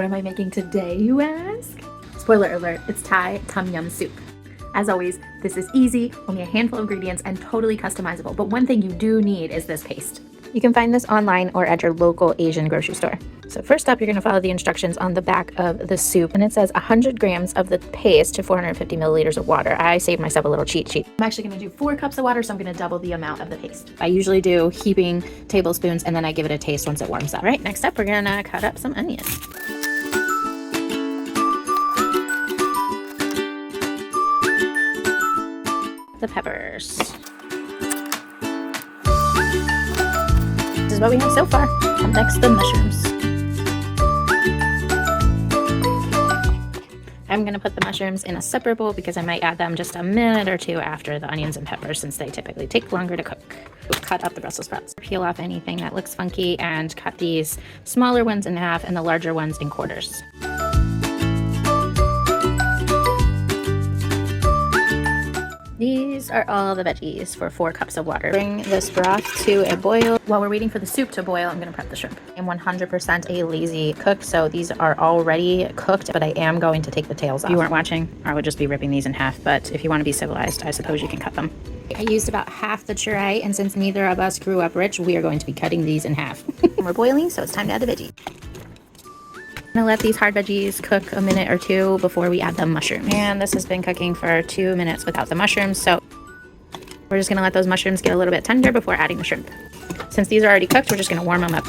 What am I making today, you ask? Spoiler alert, it's Thai Tom Yum soup. As always, this is easy, only a handful of ingredients, and totally customizable. But one thing you do need is this paste. You can find this online or at your local Asian grocery store. So first up, you're going to follow the instructions on the back of the soup, and it says 100 grams of the paste to 450 milliliters of water. I saved myself a little cheat sheet. I'm actually going to do 4 cups of water, so I'm going to double the amount of the paste. I usually do heaping tablespoons, and then I give it a taste once it warms up. All right, next up, we're going to cut up some onions. The peppers. This is what we have so far. Up next, the mushrooms. I'm going to put the mushrooms in a separate bowl because I might add them just a minute or two after the onions and peppers, since they typically take longer to cook. Cut up the Brussels sprouts. Peel off anything that looks funky and cut these smaller ones in half and the larger ones in quarters. These are all the veggies for 4 cups of water. Bring this broth to a boil. While we're waiting for the soup to boil, I'm going to prep the shrimp. I'm 100% a lazy cook, so these are already cooked, but I am going to take the tails off. If you weren't watching, I would just be ripping these in half, but if you want to be civilized, I suppose you can cut them. I used about half the tray, and since neither of us grew up rich, we are going to be cutting these in half. We're boiling, so it's time to add the veggie. I'm gonna let these hard veggies cook a minute or two before we add the mushrooms. And this has been cooking for 2 minutes without the mushrooms, so we're just gonna let those mushrooms get a little bit tender before adding the shrimp. Since these are already cooked, we're just gonna warm them up.